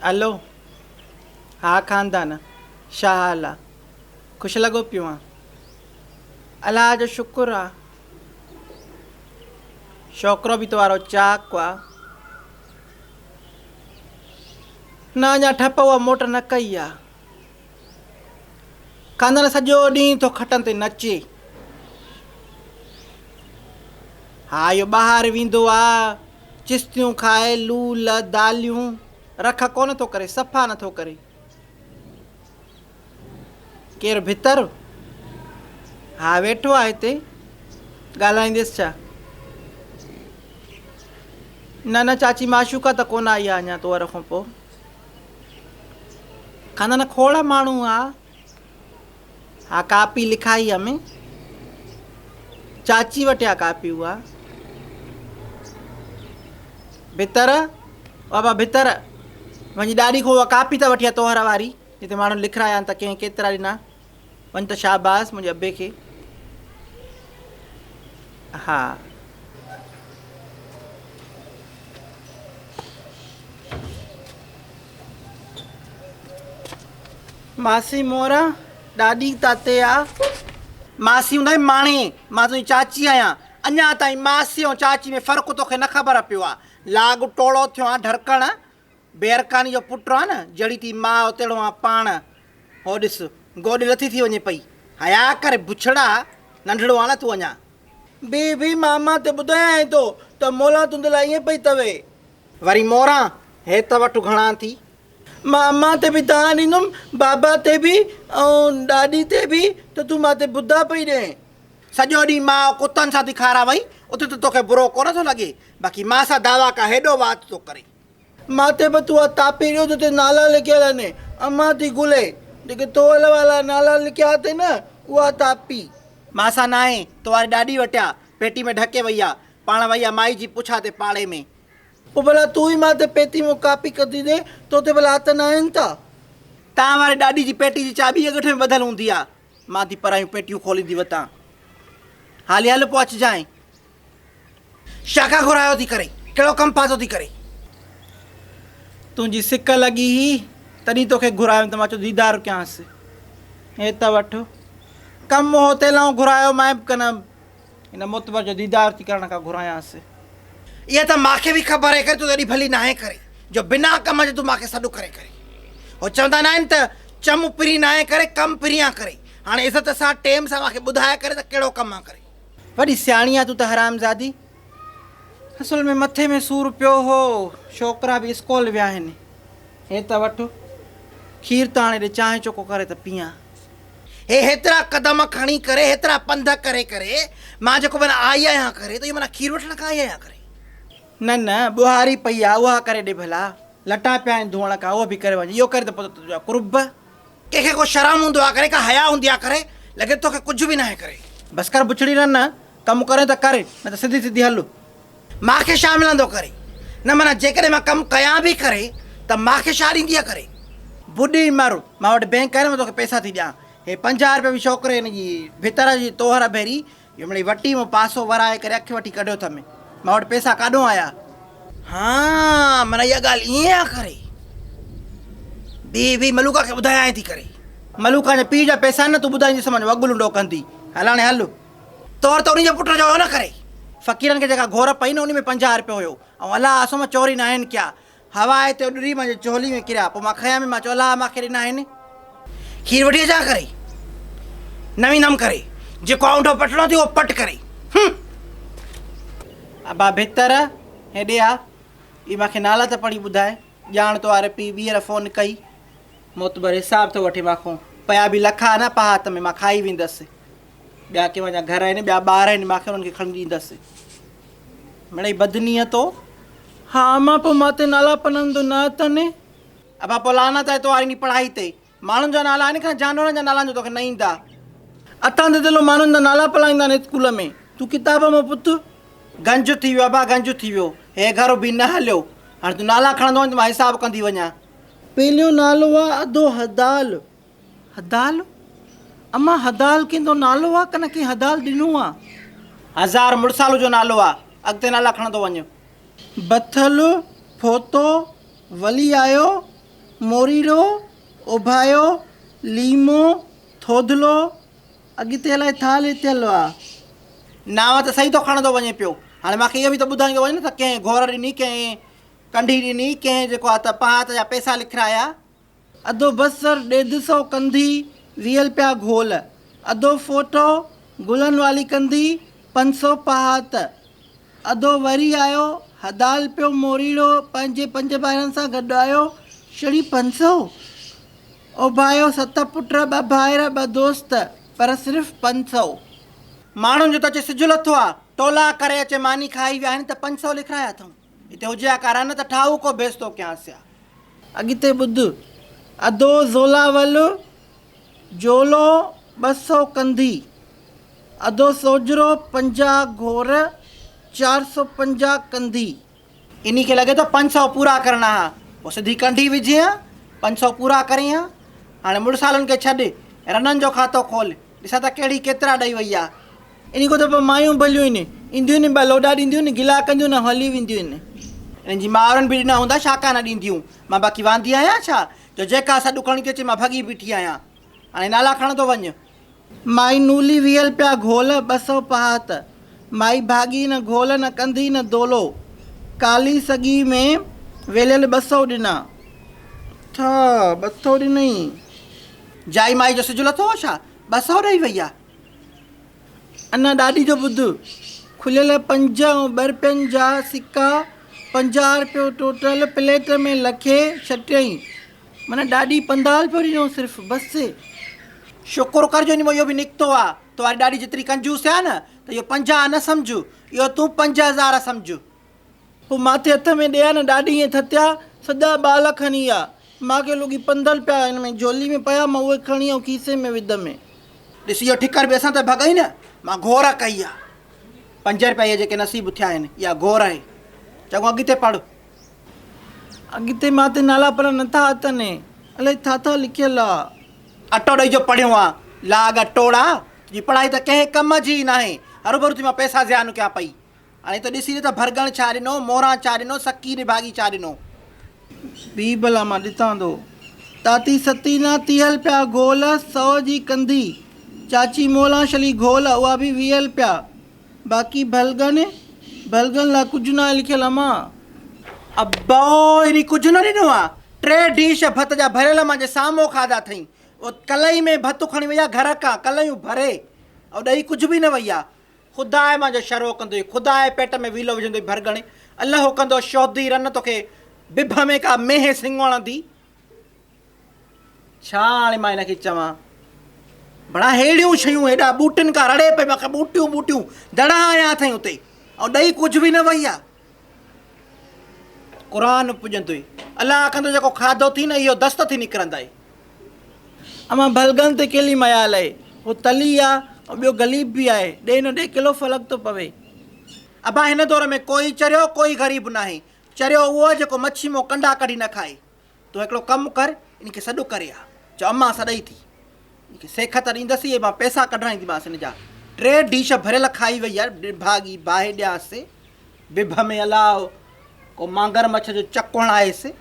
हलो। हाँ खानदान छा हाल आहे? ख़ुशि लॻो पियो आहे? अलाह जो शुक्र आहे। छोकिरो बि तवारो चाक आहे। न अञा ठप उहा मोट न कई आहे। खानदान सॼो ॾींहुं थो खटनि ते नचे। हा इहो ॿाहिरि वेंदो आहे, चिस्तियूं खाए, लूल दालियूं, रख कोन थो करे, सफ़ा नथो करे। केरु भितर? हा वेठो आहे हिते, ॻाल्हाईंदसि छा? न न चाची माशूका त कोन आई आहे अञा तोर खां पोइ। खानदान खोड़ माण्हू आहे। हा कापी लिखाई हमें, चाची वटि आहे कापी उहा। भितर बाबा भितर वञी ॾाढी खां उहा कापी त वठी आहे तोहर वारी, जिते माण्हू लिखाया आहिनि त कंहिं केतिरा ॾिना। वञ त शाबास मुंहिंजे अबे खे। हा मासी मोरा ॾाढी ताते आहे। मासी हूंदा माणे, मां तुंहिंजी चाची आहियां। अञा ताईं मासी ऐं चाची में फ़र्क़ु तोखे न ख़बर पियो आहे। लाग टोड़ो थियो आहे ढरकण, बेरकानी जो पुटु आहे न, जड़ी थी माउ तहिड़ो आहे पाण। हो ॾिस गोॾ लथी थी वञे पई। हया करे बुछड़ा, नंढड़ो आहे न तूं अञा। बी मामा ते ॿुधायां थो त मोला तुंहिंजे लाइ ईअं पई तवे। वरी मोरा हे त वटि घणा थी। मामा ते बि तव्हां ॾींदुमि, बाबा ते बि ऐं ॾाॾी ते बि, त तूं मां ते ॿुधा पई ॾे। सॼो ॾींहुं मां कुतनि सां थी खारा वई, उते त तोखे बुरो कोन थो लॻे। बाक़ी मां सां दावा का हेॾो वात थो करे। मां ते बि तूं तापी ॾियो त नाला लिखियल आहिनि, अम्मा थी गुले, जेके तोल वाला नाला लिखिया अथई न उहा तापी। मां सां न आहे, तोवारी ॾाढी वटिया पेटी में ढके वई आहे, पाण वई आहे माई जी पुछा ते पाड़े में। पोइ भला तूं ई मां ते पेती में कापी कढी ॾे, तो ते भला हथ न आहिनि था। तव्हां वारे ॾाॾी जी पेटी जी चाबी अॻिठे में ॿधल हूंदी आहे, मां थी परायूं पेटियूं खोलींदी वतां। हाली हल पोइ अचिजांइ। शाखा घुरायो थी करे, कहिड़ो कमु फाथो थी करे? तुंहिंजी सिक लॻी ही तॾहिं तोखे घुरायो त मां चयो दीदार कयांसि। हे त वठो कमु होतेलाऊं घुरायो, मां बि कंदमि हिन मुतबर जो दीदार थी करण खां घुरायांसि। इहा त मूंखे बि ख़बर आहे करे तूं एॾी भली नाहे करे, जो बिना कम जे तूं मूंखे सॾु करे करे। हो चवंदा न आहिनि त चम पिरी नाहे करे, कमु पिरियां करे। हाणे इज़त सां टेम सां मूंखे ॿुधाए करे त कहिड़ो कमु आहे करे। वॾी सियाणी आहे तूं त हरामज़ादी। असुल में मथे में सूरु पियो हो, छोकिरा बि स्कूल विया आहिनि। हे त वठो खीर त हाणे ॾे, चांहि चोको करे त पीआं। हे हेतिरा क़दम खणी करे, हेतिरा पंध करे करे मां जेको माना आई आहियां करे, त इहो माना खीर वठण खां आई आहियां करे। न न ॿुहारी पई आहे, उहा करे ॾे भला। लटा पिया आहिनि धोअण खां, उहो बि करे वञे। इहो करे त पोइ तुंहिंजा कुरुब। कंहिंखे को शर्म हूंदो आहे करे, का हया हूंदी आहे करे, लॻे तोखे कुझु बि न आहे करे। बसि कर बुछड़ी न कमु करे त करे, न त सिधी सिधी हल। मूंखे छा मिलंदो करे? न माना जेकॾहिं मां कमु कयां बि करे त मूंखे छा ॾींदी आहे करे? बुॾी मर, मां वटि बैंक आहे न, मां तोखे पैसा थी ॾियां। हे 50 रुपया बि छोकिरे हिन जी भितर जी तोहर भेरी इहो मिड़ई वटी में पासो वराए करे अखि वठी कढियो अथमि। मां वटि पैसा काॾों आया? हा माना इहा ॻाल्हि ईअं आहे करे। बी मलूका खे ॿुधायां थी करे। मलूका जे पीउ जा पैसा न तूं ॿुधाईंदी समझ वॻु लुंडो कंदी। हल हाणे हल तौर त उन जे पुट जो हुयो न करे। फ़क़ीरनि खे जेका घोर पई न उन में 50 रुपया हुयो, ऐं अलाह असो मां चोरी न आहिनि कया। हवा हिते उॾड़ी मुंहिंजे चोली में किरिया, पोइ मां खयां में, मां चयो अलाह मूंखे ॾिना आहिनि। खीर वठी अचां करे? न वेंदमि करे, जेको औंठो पटणो थियो उहो पट करे। अबा भितर हेॾे आ, ई मूंखे नाला त पढ़ी ॿुधाए। ॼाण तो वारे पीउ ॿीहर फ़ोन कई, मोतबर हिसाब थो वठे मूंखां। पया बि लखा न पा हथ में, मां खाई वेंदसि। ॿिया के वञा घर आहिनि, ॿिया ॿार आहिनि, मूंखे उन्हनि खे खणी ॾींदसि। मिड़ई बदनीयतो। हा मां पोइ मां ते नाला पढ़ंदो न अथनि। अबा पोइ लानत आहे तो वारी पढ़ाई ते। माण्हुनि जा नाला आहिनि, खां जानवरनि जा नाला जो तोखे न ईंदा। अथां त दिलो माण्हुनि जा नाला पढ़ाईंदा आहिनि स्कूल में, तूं किताब में पुत। गंज थी वियो अबा, गंज थी वियो। हे घर बि न हलियो, हाणे तूं नाला खणंदो वञ त मां हिसाबु कंदी वञा। पहिरियों नालो आहे अधो हदाल। हदाल? अम्मा हदाल कंहिंजो नालो आहे, कन कंहिं हदाल ॾिनो आहे? 1000 मुड़सालू जो नालो आहे, अॻिते नाला खणंदो वञ। बथल फोतो वली आयो मोरीड़ो, उभायो, लीमो, थोधलो, अॻिते अलाए था लिथियल आहे। नाव त सही थो खणंदो वञे पियो। हाणे मूंखे इहो बि त ॿुधाईंदो वञे न त कंहिं घोर ॾिनी, कंहिं कंढी ॾिनी, कंहिं जेको आहे त पहात जा पैसा लिखाया। अधो बसर 150 कंधी 20 रुपया घोल, अधो फोटो गुलनि वाली कंधी 500 पहात, अधो वरी आयो हदाल पियो मोरीड़ो पंहिंजे 5 भाइरनि सां गॾु आयो छड़ी 500। उभायो 7 पुट 2 भाइर 2 दोस्त पर सिर्फ़ु 500। माण्हुनि जो त अचे सिजु लथो आहे, टोला करे अचे मानी खाई विया आहिनि त 500 लिखाया अथऊं। हिते हुजे हा कारा न त ठाहू को बेस्तो कयांसि या। अॻिते ॿुध, अधो ज़ोलावल जोलो 200 कंधी, अधो सोजरो 50 घोर 450 कंधी। इन खे लॻे थो 500 पूरा करणा हा, पोइ सिधी कंढी विझी हा, 500 पूरा करी हा। हाणे मुड़ुसालुनि खे छॾे रननि जो खातो खोल, ॾिसां त कहिड़ी केतिरा ॾेई वई आहे। इन खां त पोइ मायूं भलियूं आहिनि, ईंदियूं आहिनि 2 लोॾा ॾींदियूं आहिनि, गिला कंदियूं न हली वेंदियूं आहिनि। हिननि जी माउरनि बि ॾिना हूंदा, छाका न ॾींदियूं। मां बाक़ी वांदी आहियां छा जो जेका सॾु खणी थी अचे मां भॻी बीठी आहियां। हाणे नाला खणंदो वञु। माई नूली 20 रुपया घोल 200 पहात, माई भाॻी न घोल न कंधी न दोलो, काली सॻी में वेलियल 200 ॾिना। छा 200 ॾिनई? जाई माई जो सिजु लथो हो छा? 200 ॾेई वई आहे। अञा ॾाॾी जो ॿुध, खुलियल 5 ऐं 2 रुपयनि जा सिका 50 रुपयो टोटल प्लेट में लखे छटियईं। माना ॾाॾी 15 रुपयो ॾिनो सिर्फ़ु बसि। शुकुरु करजो इन में इहो बि निकितो आहे। तुम्हारी ॾाॾी जेतिरी कंजूस आहे न त इहो 50 न सम्झ, इहो तूं 5000 सम्झ। पोइ माथे हथ में ॾिया न ॾाॾी ईअं थथिया सॼा ॿाल खणी आ। मूंखे लुगी 15 रुपया हिन में झोली में पिया, मां उहे खणी ऐं खीसे में विधमि। ॾिस इहो ठिकर बि असां त भॻई न, मां घोर कई आहे। 5 रुपया जेके नसीब थिया आहिनि इहा घोर आहे। चङो अॻिते पढ़। अॻिते माथे नाला पर नथा अचनि, अलाए छा छा लिखियलु आहे। अटो ॾेई जो पढ़ियो आहे, लाग अटोड़ा जी पढ़ाई त कंहिं कम जी न आहे। हरूभरू थी मां पैसा ज़ियान कयां पई। हाणे त ॾिसी त भरगण छा ॾिनो, मोरा छा ॾिनो, सकी निभागी छा ॾिनो। बी भला मां ॾिसां थो। ताती सतीना 30 रुपया घोल 100 जी कंधी, चाची मोला छली घोल उहा बि 20 रुपया। बाक़ी भलगन लाइ कुझु न लिखियलु आहे। मां अब्बो हिन कुझु न ॾिनो आहे। 3 डिश भत जा भरियल मुंहिंजे साम्हूं खाधा अथई। उहो कलई में भत खणी वई आहे घर खां, कलयूं भरे ऐं ॾही कुझु बि न वई आहे। ख़ुदा आहे मुंहिंजो शरो कंदो, ख़ुदा आहे पेट में वीलो विझंदो भरगणे, अलाह कंदो शौधी रन तोखे बिभ में का मेह सिंग वणंदी। छा हाणे मां हिनखे चवां, बड़ा हेड़ियूं शयूं हेॾा बूटिन खां रड़े पई, मूंखे बूटियूं दड़ा आया अथई हुते ऐं ॾही कुझु बि न वई आहे। क़ुरान पुॼंदो, अलाह कंदो जेको खाधो थी न इहो दस्त थी निकिरंदा। अमां भलगन ते केली मयाल आहे, उहो तली आहे ऐं ॿियो गलीब बि आहे। ॾे न ॾे किलो फ़र्क़ु थो पवे। अबा हिन दौर में कोई चरियो कोई ग़रीब न आहे। चरियो उहो जेको मच्छी मां कंडा कढी न खाए। तूं हिकिड़ो कमु कर, इनखे सॾु करे आ, चओ अम्मा सॾई थी, इनखे सेख त ॾींदसि, इहे मां पैसा कढाईंदीमांसि हिन जा। 3 डिश भरियल खाई वई आहे, भागी बाहि ॾियासीं बिभ में। अलाह को मांगर मच्छ जो चकुण आयसि।